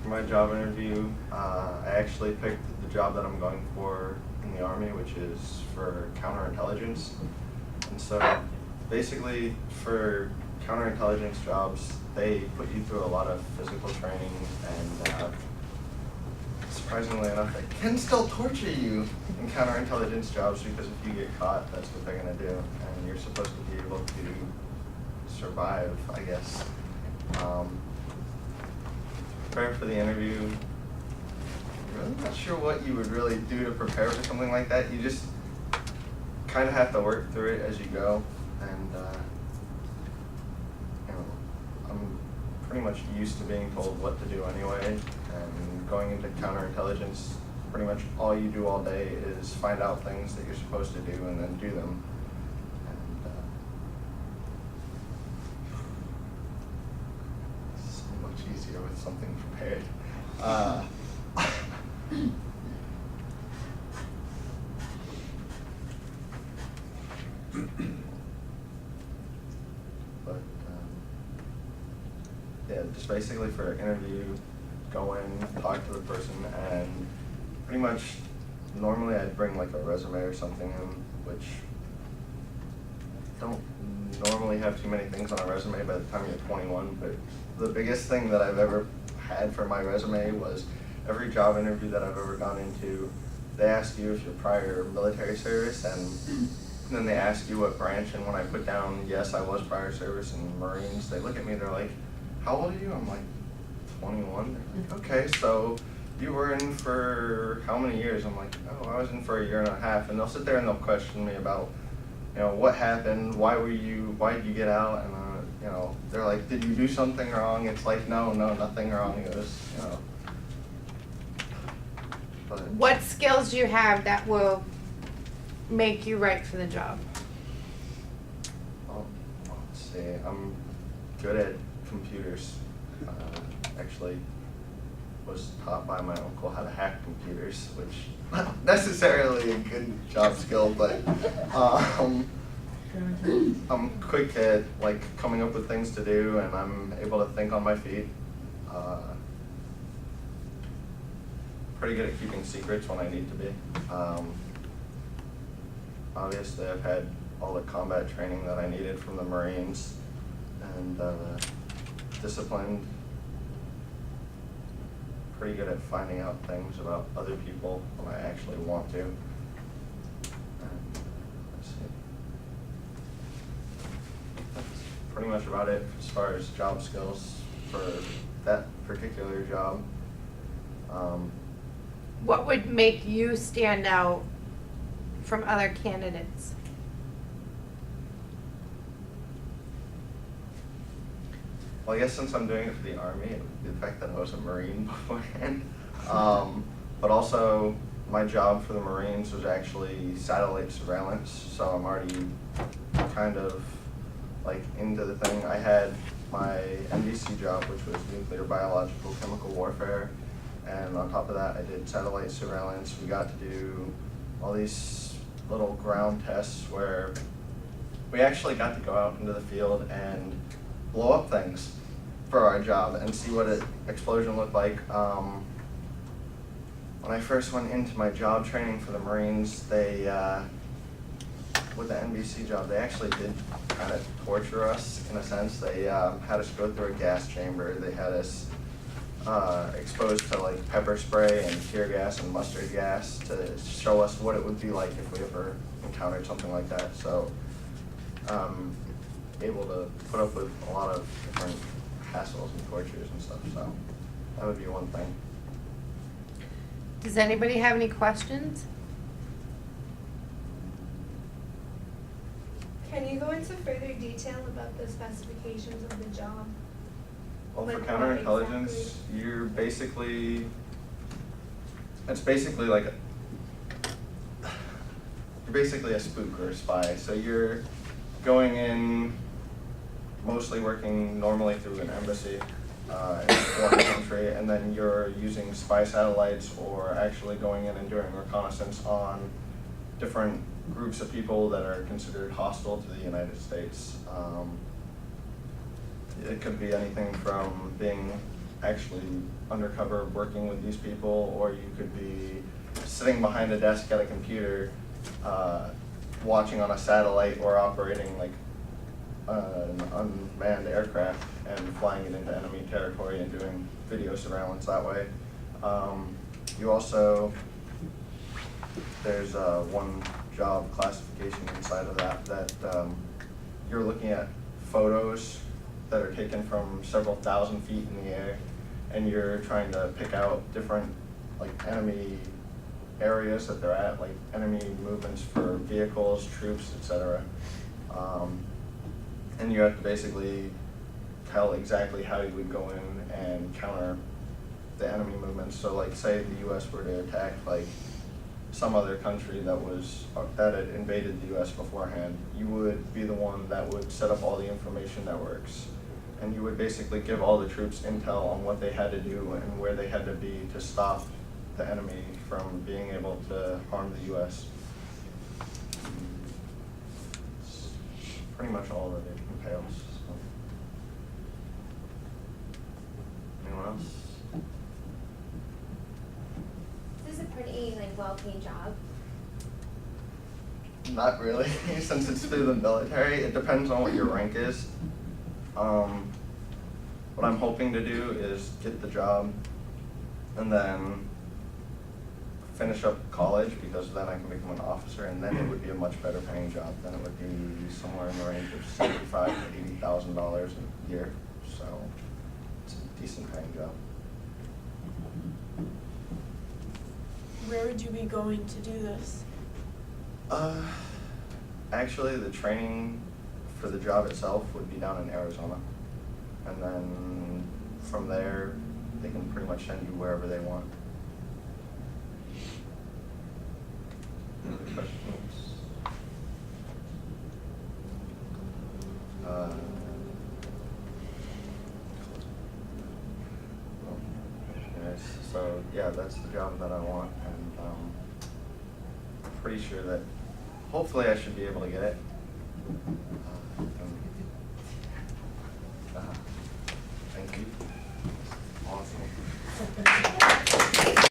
for my job interview, I actually picked the job that I'm going for in the Army, which is for counterintelligence. And so basically for counterintelligence jobs, they put you through a lot of physical training, and surprisingly enough, they can still torture you in counterintelligence jobs, because if you get caught, that's what they're going to do. And you're supposed to be able to survive, I guess. Prepare for the interview. I'm really not sure what you would really do to prepare for something like that. You just kind of have to work through it as you go. And I'm pretty much used to being told what to do anyway. And going into counterintelligence, pretty much all you do all day is find out things that you're supposed to do and then do them. And it's so much easier with something prepared. But yeah, just basically for an interview, go in, talk to the person, and pretty much normally I'd bring like a resume or something in, which don't normally have too many things on a resume by the time you're 21, but the biggest thing that I've ever had for my resume was every job interview that I've ever gone into, they ask you if you're prior military service, and then they ask you what branch, and when I put down, yes, I was prior service in Marines, they look at me, they're like, how old are you? I'm like, 21. They're like, okay, so you were in for how many years? I'm like, oh, I was in for 1.5 years, and they'll sit there and they'll question me about, what happened, why did you get out, and they're like, did you do something wrong? It's like, no, nothing wrong. It was, But What skills do you have that will make you right for the job? Well, let's see. I'm good at computers. Actually, was taught by my uncle how to hack computers, which not necessarily a good job skill, but I'm quick at coming up with things to do, and I'm able to think on my feet. Pretty good at keeping secrets when I need to be. Obviously, I've had all the combat training that I needed from the Marines, and disciplined. Pretty good at finding out things about other people when I actually want to. And, let's see. That's pretty much about it as far as job skills for that particular job. What would make you stand out from other candidates? Well, I guess since I'm doing it for the Army, it would be the fact that I was a Marine beforehand. But also, my job for the Marines was actually satellite surveillance, so I'm already kind of into the thing. I had my MDC job, which was nuclear, biological, chemical warfare, and on top of that, I did satellite surveillance. We got to do all these little ground tests where we actually got to go out into the field and blow up things for our job and see what an explosion looked like. When I first went into my job training for the Marines, they, with the NBC job, they actually did kind of torture us in a sense. They had us go through a gas chamber. They had us exposed to pepper spray and tear gas and mustard gas to show us what it would be like if we ever encountered something like that. So able to put up with a lot of different hassles and tortures and stuff, so that would be one thing. Does anybody have any questions? Can you go into further detail about the specifications of the job? Well, for What counterintelligence, exactly? you're basically, it's basically you're basically a spook or a spy. So you're going in, mostly working normally through an embassy in a foreign country, and then you're using spy satellites or actually going in and doing reconnaissance on different groups of people that are considered hostile to the United States. It could be anything from being actually undercover working with these people, or you could be sitting behind a desk at a computer, watching on a satellite or operating like an unmanned aircraft and flying it into enemy territory and doing video surveillance that way. You also, there's one job classification inside of that you're looking at photos that are taken from several thousand feet in the air, and you're trying to pick out different like enemy areas that they're at, like enemy movements for vehicles, troops, etc. And you have to basically tell exactly how you would go in and counter the enemy movements. So like say the US were to attack like some other country that had invaded the US beforehand, you would be the one that would set up all the information networks, and you would basically give all the troops intel on what they had to do and where they had to be to stop the enemy from being able to harm the US. It's pretty much all that it entails. So. Anyone else? This is a pretty well-paid job. Not really, since it's through the military. It depends on what your rank is. What I'm hoping to do is get the job and then finish up college, because then I can become an officer, and then it would be a much better paying job. Then it would be somewhere in the range of $75,000 to $80,000 a year. So it's a decent paying job. Where would you be going to do this? Actually, the training for the job itself would be down in Arizona. And then from there, they can pretty much send you wherever they want. Any other questions? Yes, so yeah, that's the job that I want, and I'm pretty sure that hopefully I should be able to get it.